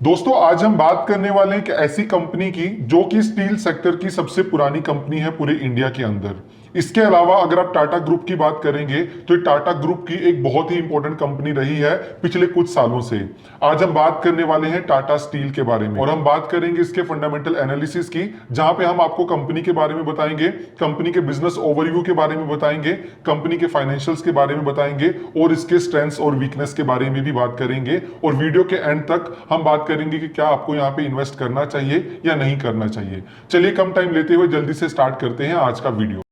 दोस्तों आज हम बात करने वाले हैं कि ऐसी कंपनी की जो कि स्टील सेक्टर की सबसे पुरानी कंपनी है पूरे इंडिया के अंदर। इसके अलावा अगर आप टाटा ग्रुप की बात करेंगे तो ये टाटा ग्रुप की एक बहुत ही इंपॉर्टेंट कंपनी रही है पिछले कुछ सालों से। आज हम बात करने वाले हैं टाटा स्टील के बारे में और हम बात करेंगे इसके फंडामेंटल एनालिसिस की, जहां पे हम आपको कंपनी के बारे में बताएंगे, कंपनी के बिजनेस ओवरव्यू के बारे में बताएंगे, कंपनी के फाइनेंशियल्स के बारे में बताएंगे और इसके स्ट्रेंथ्स और वीकनेस के बारे में भी बात करेंगे। और वीडियो के एंड तक हम बात करेंगे कि क्या आपको यहाँ पे इन्वेस्ट करना चाहिए या नहीं करना चाहिए। चलिए कम टाइम लेते हुए जल्दी से स्टार्ट करते हैं आज का वीडियो।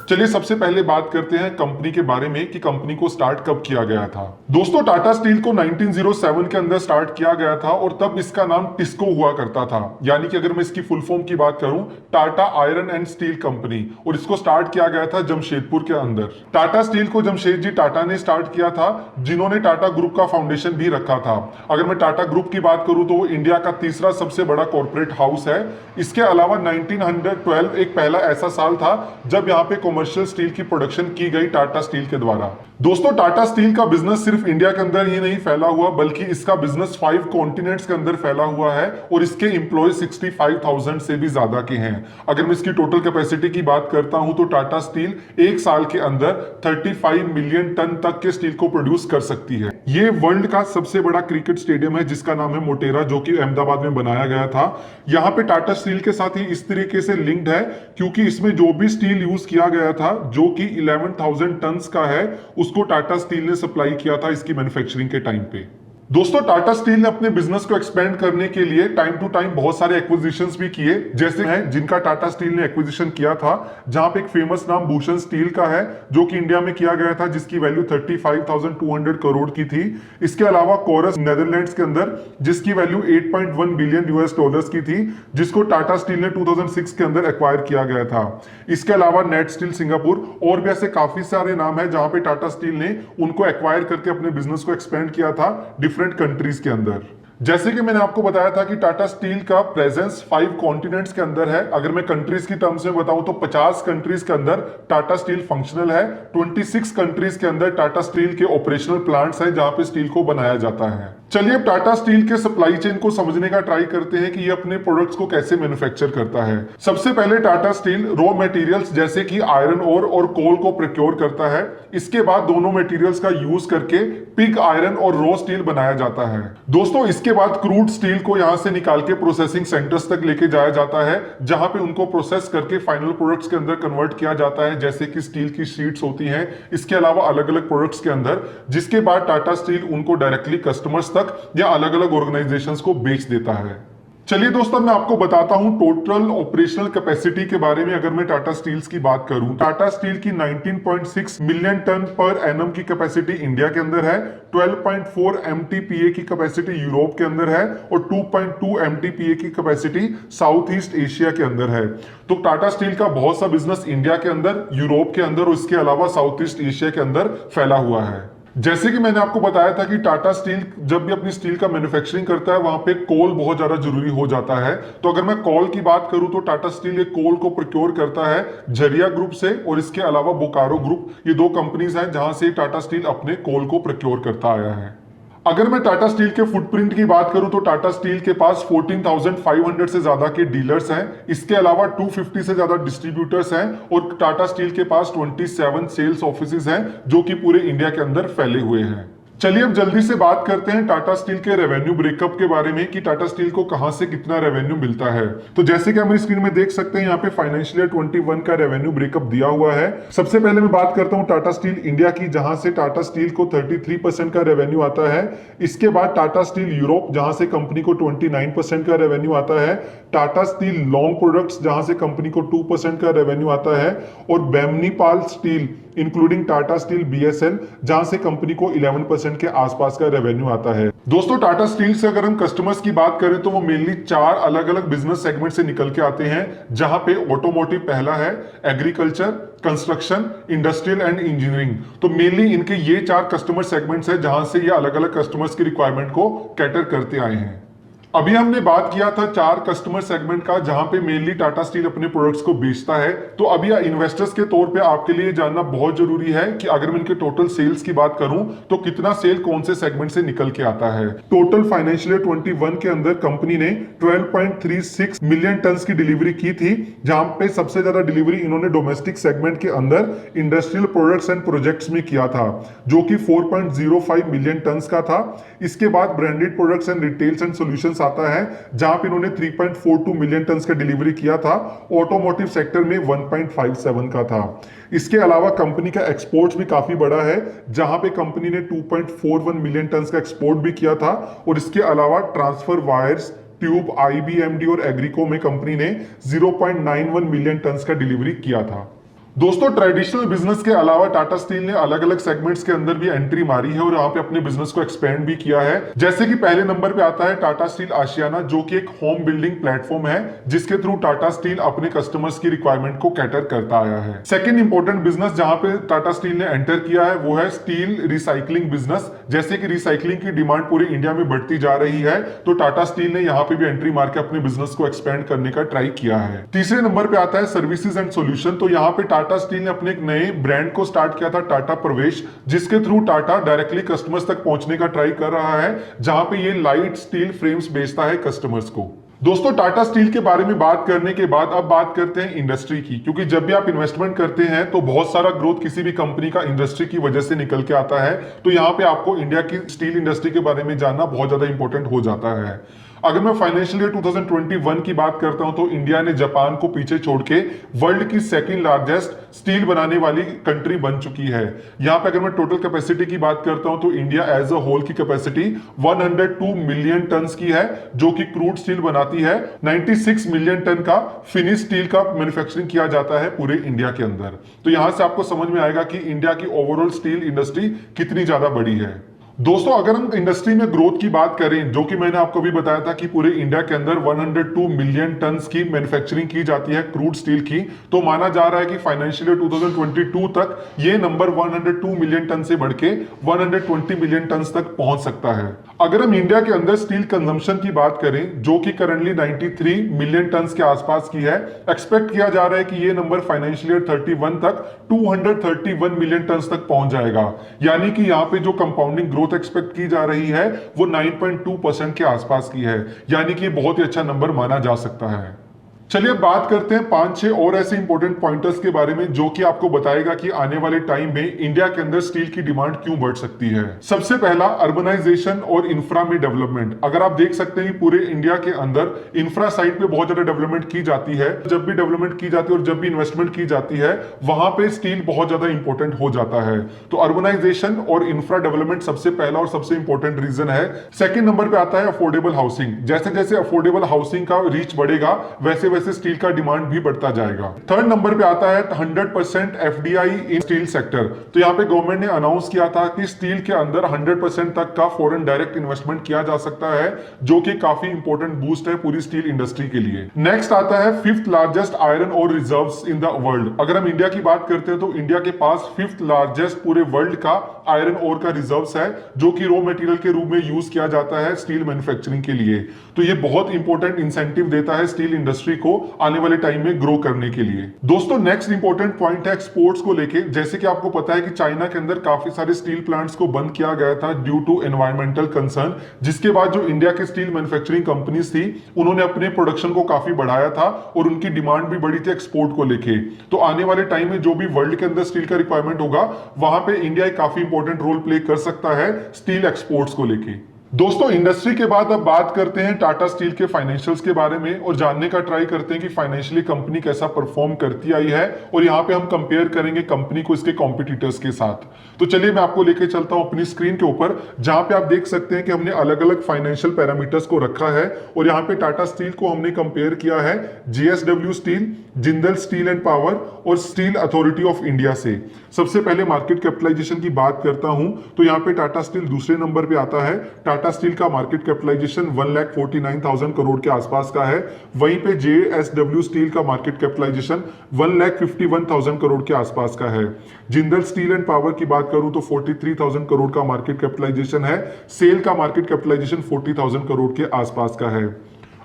चलिए सबसे पहले बात करते हैं कंपनी के बारे में कि कंपनी को स्टार्ट कब किया गया था। दोस्तों टाटा स्टील को 1907 के अंदर स्टार्ट किया गया था और तब इसका नाम टिस्को हुआ करता था। यानी कि अगर मैं इसकी फुल फॉर्म की बात करूं, Tata iron and steel company, और इसको स्टार्ट किया गया था जमशेदपुर के अंदर। टाटा स्टील को जमशेद जी टाटा ने स्टार्ट किया था, जिन्होंने टाटा ग्रुप का फाउंडेशन भी रखा था। अगर मैं टाटा ग्रुप की बात करूं तो वो इंडिया का तीसरा सबसे बड़ा कॉर्पोरेट हाउस है। इसके अलावा 1912 एक पहला ऐसा साल था जब यहाँ पे कमर्शियल स्टील की प्रोडक्शन की गई टाटा स्टील के द्वारा। दोस्तों टाटा स्टील का बिजनेस सिर्फ इंडिया के अंदर ही नहीं फैला हुआ, बल्कि इसका बिजनेस 5 कॉन्टिनेंट्स के अंदर फैला हुआ है और इसके एम्प्लॉय 65,000 से भी ज्यादा के हैं। अगर मैं इसकी टोटल कैपेसिटी की बात करता हूं तो टाटा स्टील एक साल के अंदर 35 मिलियन टन तक के स्टील को प्रोड्यूस कर सकती है। ये वर्ल्ड का सबसे बड़ा क्रिकेट स्टेडियम है जिसका नाम है मोटेरा, जो कि अहमदाबाद में बनाया गया था। यहाँ पे टाटा स्टील के साथ ही इस तरीके से लिंक्ड है क्योंकि इसमें जो भी स्टील यूज किया गया था, जो कि 11,000 टन्स का है, उसको टाटा स्टील ने सप्लाई किया था इसकी मैन्युफैक्चरिंग के टाइम पे। दोस्तों टाटा स्टील ने अपने बिजनेस को एक्सपेंड करने के लिए टाइम टू टाइम बहुत सारे एक्विजिशंस भी किए, जैसे हैं जिनका टाटा स्टील ने एक्विजिशन किया था, जहां पे एक फेमस नाम भूषण स्टील का है जो कि इंडिया में किया गया था, जिसकी वैल्यू 35,200 करोड़ की थी। इसके अलावा कोरस नेदरलैंड्स के अंदर जिसकी वैल्यू 8.1 बिलियन यूएस डॉलर्स की थी, जिसको टाटा स्टील ने 2006 के अंदर एक्वायर किया गया था। इसके अलावा नेट स्टील सिंगापुर और भी ऐसे काफी सारे नाम है जहां पे टाटा स्टील ने उनको एक्वायर करके अपने बिजनेस को एक्सपेंड किया था डिफरेंट कंट्रीज के अंदर। जैसे कि मैंने आपको बताया था कि टाटा स्टील का प्रेजेंस 5 कॉन्टिनेंट्स के अंदर है। अगर मैं कंट्रीज की टर्म्स में बताऊं तो 50 कंट्रीज के अंदर टाटा स्टील फंक्शनल है। 26 कंट्रीज के अंदर टाटा स्टील के ऑपरेशनल प्लांट्स हैं जहां पे स्टील को बनाया जाता है। चलिए अब टाटा स्टील के सप्लाई चेन को समझने का ट्राई करते हैं कि ये अपने प्रोडक्ट्स को कैसे मैन्युफैक्चर करता है। सबसे पहले टाटा स्टील रॉ मटेरियल्स जैसे कि आयरन ओर और कोल को प्रोक्योर करता है। इसके बाद दोनों मटेरियल्स का यूज करके पिग आयरन और रॉ स्टील बनाया जाता है। दोस्तों इसके बाद क्रूड स्टील को यहां से निकाल के प्रोसेसिंग सेंटर्स तक लेके जाया जाता है, जहां पे उनको प्रोसेस करके फाइनल प्रोडक्ट्स के अंदर कन्वर्ट किया जाता है, जैसे कि स्टील की शीट्स होती हैं। इसके अलावा अलग अलग प्रोडक्ट्स के अंदर, जिसके बाद टाटा स्टील उनको डायरेक्टली कस्टमर्स तक या अलग अलग ऑर्गेनाइजेशंस को बेच देता है। चलिए दोस्तों मैं आपको बताता हूं टोटल ऑपरेशनल कैपेसिटी के बारे में। अगर मैं टाटा स्टील्स की बात करूं, टाटा स्टील की 19.6 मिलियन टन पर एनम की कैपेसिटी इंडिया के अंदर है, 12.4 MTPA की कैपेसिटी यूरोप के अंदर है और 2.2 MTPA की कैपेसिटी साउथ ईस्ट एशिया के अंदर है। तो टाटा स्टील का बहुत सा बिजनेस इंडिया के अंदर, यूरोप के अंदर और इसके अलावा साउथ ईस्ट एशिया के अंदर फैला हुआ है। जैसे कि मैंने आपको बताया था कि टाटा स्टील जब भी अपनी स्टील का मैन्युफैक्चरिंग करता है, वहां पे कोल बहुत ज्यादा जरूरी हो जाता है। तो अगर मैं कोल की बात करूं तो टाटा स्टील ये कोल को प्रोक्योर करता है झरिया ग्रुप से, और इसके अलावा बोकारो ग्रुप, ये दो कंपनीज हैं जहां से टाटा स्टील अपने कोल को प्रोक्योर करता आया है। अगर मैं टाटा स्टील के फुटप्रिंट की बात करूं तो टाटा स्टील के पास 14,500 से ज्यादा के डीलर्स हैं। इसके अलावा 250 से ज्यादा डिस्ट्रीब्यूटर्स हैं और टाटा स्टील के पास 27 सेल्स ऑफिसेज हैं जो कि पूरे इंडिया के अंदर फैले हुए हैं। चलिए अब जल्दी से बात करते हैं टाटा स्टील के रेवेन्यू ब्रेकअप के बारे में कि टाटा स्टील को कहां से कितना रेवेन्यू मिलता है। तो जैसे कि हम स्क्रीन में देख सकते हैं, यहाँ पे फाइनेंशियल ईयर 21 का रेवेन्यू ब्रेकअप दिया हुआ है। सबसे पहले मैं बात करता हूं टाटा स्टील इंडिया की, जहां से टाटा स्टील को 33% का रेवेन्यू आता है। इसके बाद टाटा स्टील यूरोप, जहां से कंपनी को 29% का रेवेन्यू आता है। टाटा स्टील लॉन्ग प्रोडक्ट्स, जहां से कंपनी को 2% का रेवेन्यू आता है। और बेमनीपाल steel including Tata steel BSL, जहां से कंपनी को 11% के आसपास का रेवेन्यू आता है। दोस्तों टाटा स्टील से अगर हम कस्टमर्स की बात करें तो वो मेनली 4 अलग अलग बिजनेस सेगमेंट से निकल के आते हैं, जहां पे ऑटोमोटिव पहला है, agriculture, construction, industrial and engineering. तो मेनली इनके ये 4 कस्टमर सेगमेंट्स हैं जहां से ये अलग अलग कस्टमर्स की रिक्वायरमेंट को कैटर करते आए हैं। अभी हमने बात किया था 4 कस्टमर सेगमेंट का, जहां पे मेनली टाटा स्टील अपने प्रोडक्ट्स को बेचता है। तो अभी इन्वेस्टर्स के तौर पे आपके लिए जानना बहुत जरूरी है कि अगर मैं इनके टोटल सेल्स की बात करूं तो कितना सेल कौन से सेगमेंट से निकल के आता है। टोटल फाइनेंशियल ईयर 21 के अंदर कंपनी ने 12.36 मिलियन टन की डिलीवरी की थी, जहां पे सबसे ज्यादा डिलीवरी इन्होंने डोमेस्टिक सेगमेंट के अंदर इंडस्ट्रियल प्रोडक्ट्स एंड प्रोजेक्ट्स में किया था, जो कि 4.05 मिलियन टन का था। इसके बाद branded products and retails and solutions आता है, जहां पे इन्होंने 3.42 मिलियन टन का डिलीवरी किया था। ऑटोमोटिव सेक्टर में 1.57 का था। इसके अलावा कंपनी का एक्सपोर्ट्स भी काफी बड़ा है, जहां पे कंपनी ने 2.41 मिलियन टन का एक्सपोर्ट भी किया था। और इसके अलावा ट्रांसफर वायर्स, ट्यूब, आईबीएमडी और एग्रीको में कंपनी ने 0.91 मिलियन टन का डिलीवरी किया था। दोस्तों, ट्रेडिशनल बिजनेस के अलावा टाटा स्टील ने अलग अलग सेगमेंट्स के अंदर भी एंट्री मारी है और यहाँ पे अपने बिजनेस को एक्सपेंड भी किया है। जैसे कि पहले नंबर पे आता है टाटा स्टील आशियाना, जो कि एक होम बिल्डिंग प्लेटफॉर्म है, जिसके थ्रू टाटा स्टील अपने कस्टमर्स की रिक्वायरमेंट को कैटर करता आया है। सेकंड इंपॉर्टेंट बिजनेस जहां पे टाटा स्टील ने एंटर किया है वो है स्टील रिसाइकलिंग बिजनेस। जैसे कि रिसाइकलिंग की डिमांड पूरे इंडिया में बढ़ती जा रही है, तो टाटा स्टील ने यहाँ पे भी एंट्री मार के अपने बिजनेस को एक्सपेंड करने का ट्राई किया है। तीसरे नंबर पे आता है सर्विसेज एंड सोल्यूशन। तो यहाँ पे टाटा स्टील ने अपने एक नए ब्रांड को स्टार्ट किया था, टाटा प्रवेश, जिसके थ्रू टाटा डायरेक्टली कस्टमर्स तक पहुंचने का ट्राई कर रहा है, जहां पे ये लाइट स्टील फ्रेम्स बेचता है कस्टमर्स को। दोस्तों, टाटा स्टील के बारे में बात करने के बाद अब बात करते हैं इंडस्ट्री की, क्योंकि जब भी आप इन्वेस्टमेंट करते हैं तो बहुत सारा ग्रोथ किसी भी कंपनी का इंडस्ट्री की वजह से निकल के आता है। तो यहाँ पे आपको इंडिया की स्टील इंडस्ट्री के बारे में जानना बहुत ज्यादा इंपॉर्टेंट हो जाता है। अगर मैं फाइनेंशियल ईयर 2021 की बात करता हूं तो इंडिया ने जापान को पीछे छोड़ के वर्ल्ड की सेकंड लार्जेस्ट स्टील बनाने वाली कंट्री बन चुकी है। यहां पे अगर मैं टोटल कैपेसिटी की बात करता हूं तो इंडिया एज अ होल की कैपेसिटी 102 मिलियन टन की है, जो कि क्रूड स्टील बनाती है। 96 मिलियन टन का फिनिश स्टील का मैन्युफैक्चरिंग किया जाता है पूरे इंडिया के अंदर। तो यहां से आपको समझ में आएगा कि इंडिया की ओवरऑल स्टील इंडस्ट्री कितनी ज्यादा बड़ी है। दोस्तों, अगर हम इंडस्ट्री में ग्रोथ की बात करें, जो कि मैंने आपको भी बताया था कि पूरे इंडिया के अंदर 102 मिलियन टन की मैन्युफैक्चरिंग की जाती है क्रूड स्टील की, तो माना जा रहा है कि फाइनेंशियल ईयर 2022 तक ये नंबर 102 मिलियन टन से बढ़ के 120 मिलियन टन तक पहुंच सकता है। अगर हम इंडिया के अंदर स्टील कंजम्पशन की बात करें, जो कि करंटली 93 मिलियन टन के आसपास की है, एक्सपेक्ट किया जा रहा है कि ये नंबर फाइनेंशियल ईयर 31 तक 231 मिलियन टन तक पहुंच जाएगा। यानी कि यहाँ पे जो कंपाउंडिंग ग्रोथ एक्सपेक्ट की जा रही है वो 9.2% के आसपास की है, यानी कि बहुत ही अच्छा नंबर माना जा सकता है। चलिए अब बात करते हैं 5-6 और ऐसे इंपॉर्टेंट पॉइंटर्स के बारे में, जो कि आपको बताएगा कि आने वाले टाइम में इंडिया के अंदर स्टील की डिमांड क्यों बढ़ सकती है। सबसे पहला, अर्बनाइजेशन और इंफ्रा में डेवलपमेंट। अगर आप देख सकते हैं पूरे इंडिया के अंदर इंफ्रा साइड पे बहुत ज्यादा डेवलपमेंट की जाती है। जब भी डेवलपमेंट की जाती है और जब भी इन्वेस्टमेंट की जाती है, वहां पे स्टील बहुत ज्यादा इंपॉर्टेंट हो जाता है। तो अर्बनाइजेशन और इंफ्रा डेवलपमेंट सबसे पहला और सबसे इंपॉर्टेंट रीजन है। सेकेंड नंबर पे आता है अफोर्डेबल हाउसिंग। जैसे जैसे अफोर्डेबल हाउसिंग का रीच बढ़ेगा, वैसे वैसे स्टील का डिमांड भी बढ़ता जाएगा। थर्ड नंबर पे आता है 100% एफडीआई इन स्टील सेक्टर। तो यहाँ पे गवर्नमेंट ने अनाउंस किया था कि स्टील के अंदर 100% तक का फॉरेन डायरेक्ट इन्वेस्टमेंट किया जा सकता है, जो कि काफी इंपॉर्टेंट बूस्ट है पूरी स्टील इंडस्ट्री के लिए। नेक्स्ट आता है 5th लार्जेस्ट आयरन और रिजर्व्स इन द वर्ल्ड। अगर हम इंडिया की बात करते हैं तो इंडिया के पास 5th लार्जेस्ट पूरे वर्ल्ड का आयरन और का रिजर्व्स है, जो कि रॉ मटेरियल के रूप में यूज किया जाता है स्टील मैन्युफैक्चरिंग के लिए। तो ये बहुत इंपॉर्टेंट इंसेंटिव देता है स्टील इंडस्ट्री को आने वाले टाइम में ग्रो करने के लिए। दोस्तों, नेक्स्ट इंपॉर्टेंट पॉइंट है एक्सपोर्ट्स को लेके। जैसे कि आपको पता है कि चाइना के अंदर काफी सारे स्टील प्लांट्स को बंद किया गया था ड्यू टू एनवायरमेंटल कंसर्न, जिसके बाद जो इंडिया के स्टील मैन्युफैक्चरिंग कंपनीज थी उन्होंने अपने प्रोडक्शन को काफी बढ़ाया था और उनकी डिमांड भी बढ़ी थी एक्सपोर्ट को लेके। तो आने वाले टाइम में जो भी वर्ल्ड के अंदर स्टील का रिक्वायरमेंट होगा, वहां पे इंडिया एक काफी इंपॉर्टेंट रोल प्ले कर सकता है स्टील एक्सपोर्ट्स को लेके। दोस्तों, इंडस्ट्री के बाद अब बात करते हैं टाटा स्टील के फाइनेंशियल्स के बारे में और जानने का ट्राई करते हैं कि फाइनेंशियली कंपनी कैसा परफॉर्म करती आई है, और यहाँ पे हम कंपेयर करेंगे कंपनी को इसके कॉम्पिटिटर्स के साथ। तो चलिए मैं आपको लेके चलता हूं अपनी स्क्रीन के ऊपर, जहां पे आप देख सकते हैं कि हमने अलग अलग फाइनेंशियल पैरामीटर्स को रखा है और यहाँ पे टाटा स्टील को हमने कंपेयर किया है JSW steel, Jindal steel and power और स्टील अथॉरिटी ऑफ इंडिया से। सबसे पहले मार्केट कैपिटलाइजेशन की बात करता हूं तो यहाँ पे टाटा स्टील दूसरे नंबर पे आता है। टाटा टाटा स्टील का मार्केट कैपिटलाइजेशन 1,49,000 करोड़ के आसपास का है। वहीं पे जेएसडब्ल्यू स्टील का मार्केट कैपिटलाइजेशन 1,51,000 करोड़ के आसपास का है। जिंदल स्टील एंड पावर की बात करूं तो 43,000 करोड़ का मार्केट कैपिटलाइजेशन है। सेल का मार्केट कैपिटलाइजेशन 40,000 करोड़ के आसपास का है।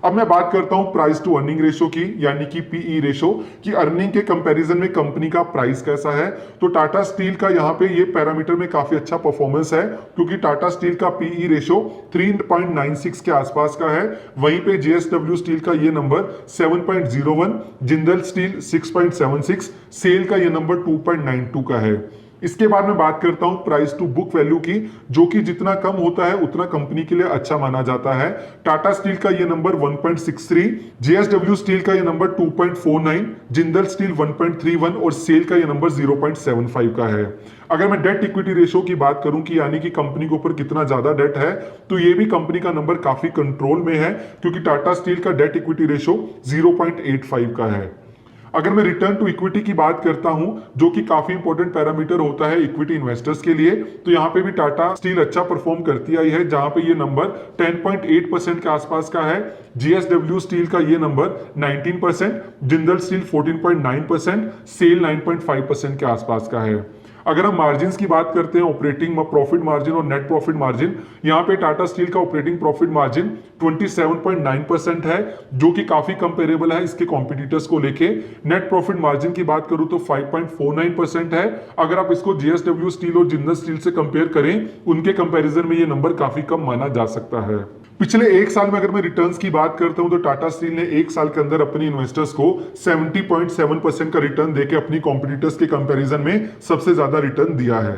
अब मैं बात करता हूं प्राइस टू अर्निंग रेशो की, यानी कि पीई रेशो, कि अर्निंग के कंपैरिजन में कंपनी का प्राइस कैसा है। तो टाटा स्टील का यहां पे ये पैरामीटर में काफी अच्छा परफॉर्मेंस है, क्योंकि टाटा स्टील का पीई रेशो 3.96 के आसपास का है। वहीं पे जेएसडब्ल्यू स्टील का ये नंबर 7.01, जिंदल स्टील 6.76, सेल का ये नंबर 2.92 का है। इसके बाद मैं बात करता हूं प्राइस टू बुक वैल्यू की, जो कि जितना कम होता है उतना कंपनी के लिए अच्छा माना जाता है। टाटा स्टील का ये नंबर 1.63, जेएसडब्ल्यू स्टील का ये नंबर 2.49, जिंदल स्टील 1.31 और सेल का ये नंबर 0.75 का है। अगर मैं डेट इक्विटी रेशो की बात करूं कि यानी कि कंपनी के ऊपर कितना ज्यादा डेट है, तो ये भी कंपनी का नंबर काफी कंट्रोल में है, क्योंकि टाटा स्टील का डेट इक्विटी रेशो 0.85 का है। अगर मैं रिटर्न टू इक्विटी की बात करता हूं, जो कि काफी इंपॉर्टेंट पैरामीटर होता है इक्विटी इन्वेस्टर्स के लिए, तो यहां पे भी टाटा स्टील अच्छा परफॉर्म करती आई है, जहां पे ये नंबर 10.8% के आसपास का है। जेएसडब्ल्यू स्टील का ये नंबर 19%, जिंदल स्टील 14.9%, सेल 9.5% के आसपास का है। अगर हम मार्जिन की बात करते हैं, ऑपरेटिंग प्रॉफिट मार्जिन और नेट प्रॉफिट मार्जिन, यहां पे टाटा स्टील का ऑपरेटिंग प्रॉफिट मार्जिन 27.9% है, जो कि काफी कंपेरेबल है इसके कॉम्पिटिटर्स को लेके। नेट प्रॉफिट मार्जिन की बात करूं तो 5.49% है। अगर आप इसको जेएसडब्ल्यू स्टील और जिंदल स्टील से कंपेयर करें, उनके कंपैरिजन में ये नंबर काफी कम माना जा सकता है। पिछले एक साल में अगर मैं रिटर्न्स की बात करता हूं, तो टाटा स्टील ने एक साल के अंदर अपने इन्वेस्टर्स को 70.7% का रिटर्न देके अपनी कॉम्पिटिटर्स के कंपैरिजन में सबसे ज्यादा रिटर्न दिया है।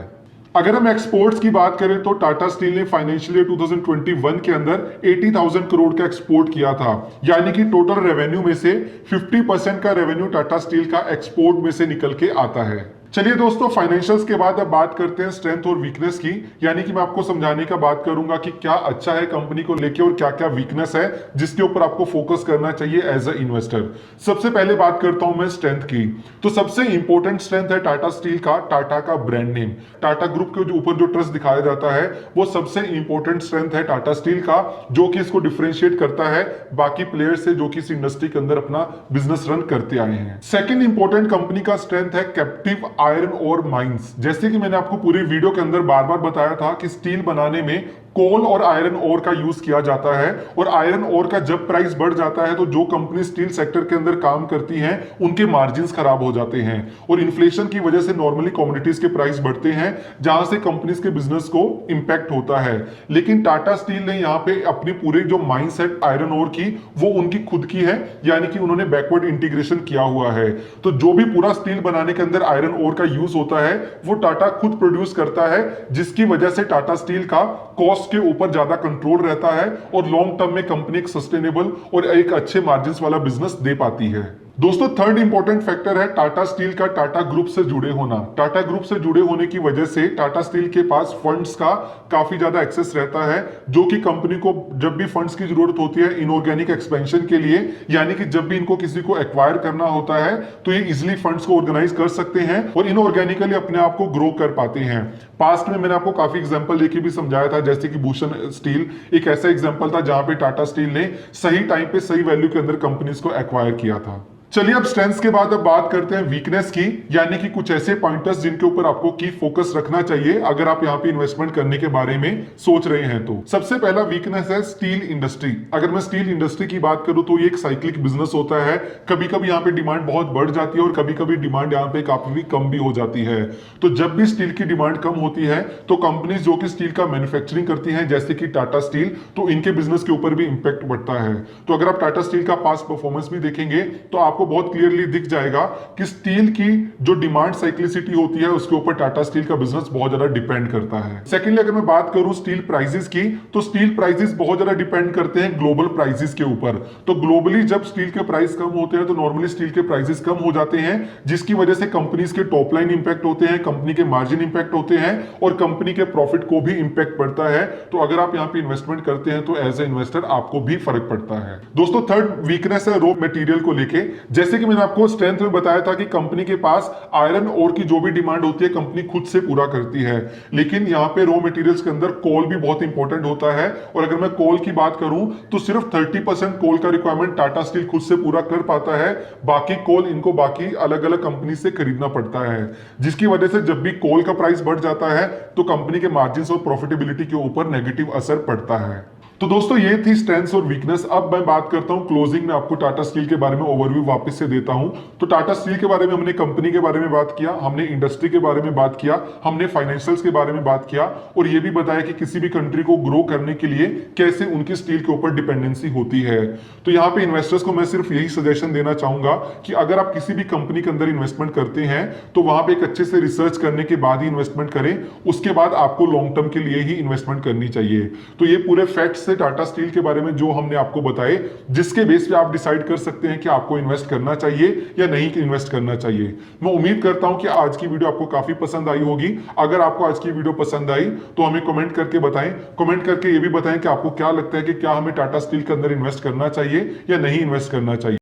अगर हम एक्सपोर्ट्स की बात करें, तो टाटा स्टील ने फाइनेंशियल ईयर 2021 के अंदर 80,000 करोड़ का एक्सपोर्ट किया था, यानी कि टोटल रेवेन्यू में से 50% का रेवेन्यू टाटा स्टील का एक्सपोर्ट में से निकल के आता है। चलिए दोस्तों, फाइनेंशियल्स के बाद अब बात करते हैं स्ट्रेंथ और वीकनेस की, यानी कि मैं आपको समझाने का बात करूंगा कि क्या अच्छा है कंपनी को लेके और क्या क्या वीकनेस है जिसके ऊपर आपको फोकस करना चाहिए एज अ इन्वेस्टर। सबसे पहले बात करता हूं मैं स्ट्रेंथ की। तो सबसे इंपॉर्टेंट स्ट्रेंथ है टाटा स्टील का टाटा का ब्रांड नेम। टाटा ग्रुप के ऊपर जो ट्रस्ट दिखाया जाता है, वो सबसे इंपॉर्टेंट स्ट्रेंथ है टाटा स्टील का, जो कि इसको डिफरेंशिएट करता है बाकी प्लेयर्स से जो कि इस इंडस्ट्री के अंदर अपना बिजनेस रन करते आए हैं। सेकेंड इंपॉर्टेंट कंपनी का स्ट्रेंथ है कैप्टिव आयरन और माइंस। जैसे कि मैंने आपको पूरी वीडियो के अंदर बार बार बताया था कि स्टील बनाने में कोल और आयरन ओर का यूज किया जाता है, और आयरन ओर का जब प्राइस बढ़ जाता है तो जो कंपनी स्टील सेक्टर के अंदर काम करती हैं उनके मार्जिन्स खराब हो जाते हैं, और इन्फ्लेशन की वजह से नॉर्मली कमोडिटीज के प्राइस बढ़ते हैं, जहां से कंपनीज के बिजनेस को इंपैक्ट होता है। लेकिन टाटा स्टील ने यहाँ पे अपनी पूरी जो माइंडसेट आयरन ओर की, वो उनकी खुद की है, यानी कि उन्होंने बैकवर्ड इंटीग्रेशन किया हुआ है। तो जो भी पूरा स्टील बनाने के अंदर आयरन ओर का यूज होता है, वो टाटा खुद प्रोड्यूस करता है, जिसकी वजह से टाटा स्टील का कॉस्ट के ऊपर ज्यादा कंट्रोल रहता है और लॉन्ग टर्म में कंपनी एक सस्टेनेबल और एक अच्छे मार्जिन्स वाला बिजनेस दे पाती है। दोस्तों, थर्ड इंपॉर्टेंट फैक्टर है टाटा स्टील का टाटा ग्रुप से जुड़े होना। टाटा ग्रुप से जुड़े होने की वजह से टाटा स्टील के पास फंड्स का काफी ज्यादा एक्सेस रहता है, जो कि कंपनी को जब भी फंड्स की जरूरत होती है इनऑर्गेनिक एक्सपेंशन के लिए, यानी कि जब भी इनको किसी को एक्वायर करना होता है, तो ये इजिली फंड्स को ऑर्गेनाइज कर सकते हैं और इनऑर्गेनिकली अपने आप को ग्रो कर पाते हैं। पास्ट में मैंने आपको काफी एग्जांपल देके भी समझाया था, जैसे कि भूषण स्टील एक ऐसा एग्जांपल था जहां पे टाटा स्टील ने सही टाइम पे सही वैल्यू के अंदर कंपनीज को एक्वायर किया था। चलिए अब स्ट्रेंथ्स के बाद अब बात करते हैं वीकनेस की, यानी कि कुछ ऐसे पॉइंटर्स जिनके ऊपर आपको की फोकस रखना चाहिए अगर आप यहाँ पे इन्वेस्टमेंट करने के बारे में सोच रहे हैं। तो सबसे पहला वीकनेस है स्टील इंडस्ट्री। अगर मैं स्टील इंडस्ट्री की बात करूं तो ये एक साइक्लिक बिजनेस होता है, कभी कभी यहाँ पे डिमांड बहुत बढ़ जाती है और कभी कभी डिमांड यहाँ पे काफी कम भी हो जाती है। तो जब भी स्टील की डिमांड कम होती है तो कंपनीज जो कि स्टील का मैन्युफैक्चरिंग करती हैं, जैसे कि टाटा स्टील, तो इनके बिजनेस के ऊपर भी इंपैक्ट बढ़ता है। तो अगर आप टाटा स्टील का पास्ट परफॉर्मेंस भी देखेंगे तो आपको बहुत क्लियरली दिख जाएगा कि स्टील की जो डिमांड साइक्लिसिटी होती है उसके ऊपर टाटा स्टील का बिजनेस बहुत ज्यादा डिपेंड करता है। सेकेंडली, अगर मैं बात करूं स्टील प्राइसेस की, तो स्टील प्राइसेस बहुत ज्यादा डिपेंड करते हैं ग्लोबल प्राइसेस के ऊपर। तो ग्लोबली जब स्टील के प्राइस कम होते हैं तो नॉर्मली स्टील के प्राइसेस कम हो जाते हैं, जिसकी वजह से कंपनीज के टॉप लाइन इंपैक्ट होते हैं, कंपनी के मार्जिन इंपैक्ट होते हैं और कंपनी के प्रॉफिट को भी इंपैक्ट पड़ता है। तो अगर आप यहाँ पे इन्वेस्टमेंट करते हैं तो एज ए इन्वेस्टर आपको भी फर्क पड़ता है। दोस्तों, थर्ड वीकनेस है रॉ मटेरियल को लेके। जैसे कि मैंने आपको स्ट्रेंथ में बताया था कि कंपनी के पास आयरन ओर की जो भी डिमांड होती है कंपनी खुद से पूरा करती है, लेकिन यहाँ पे रॉ मटेरियल्स के अंदर कोल भी बहुत इंपॉर्टेंट होता है। और अगर मैं कोल की बात करूं तो सिर्फ 30% कोल का रिक्वायरमेंट टाटा स्टील खुद से पूरा कर पाता है, बाकी कोल इनको बाकी अलग अलग कंपनी से खरीदना पड़ता है, जिसकी वजह से जब भी कोल का प्राइस बढ़ जाता है तो कंपनी के मार्जिन और प्रॉफिटेबिलिटी के ऊपर नेगेटिव असर पड़ता है। तो दोस्तों ये थी स्ट्रेंथ्स और वीकनेस। अब मैं बात करता हूं क्लोजिंग में आपको टाटा स्टील के बारे में ओवरव्यू वापस से देता हूं। तो टाटा स्टील के बारे में हमने कंपनी के बारे में बात किया, हमने इंडस्ट्री के बारे में बात किया, हमने फाइनेंशियल्स के बारे में बात किया, और ये भी बताया कि किसी भी कंट्री को ग्रो करने के लिए कैसे उनकी स्टील के ऊपर डिपेंडेंसी होती है। तो यहाँ पे इन्वेस्टर्स को मैं सिर्फ यही सजेशन देना चाहूंगा कि अगर आप किसी भी कंपनी के अंदर इन्वेस्टमेंट करते हैं तो वहां पे एक अच्छे से रिसर्च करने के बाद ही इन्वेस्टमेंट करें, उसके बाद आपको लॉन्ग टर्म के लिए ही इन्वेस्टमेंट करनी चाहिए। तो ये पूरे फैक्ट्स से टाटा स्टील के बारे में जो हमने आपको बताए, जिसके बेस पे आप डिसाइड कर सकते हैं कि आपको इन्वेस्ट करना चाहिए या नहीं इन्वेस्ट करना चाहिए। मैं उम्मीद करता हूं कि आज की वीडियो आपको काफी पसंद आई होगी। अगर आपको आज की वीडियो पसंद आई तो हमें कमेंट करके बताएं, कमेंट करके ये भी बताएं कि आपको क्या लगता है कि क्या हमें टाटा स्टील के अंदर इन्वेस्ट करना चाहिए या नहीं इन्वेस्ट करना चाहिए।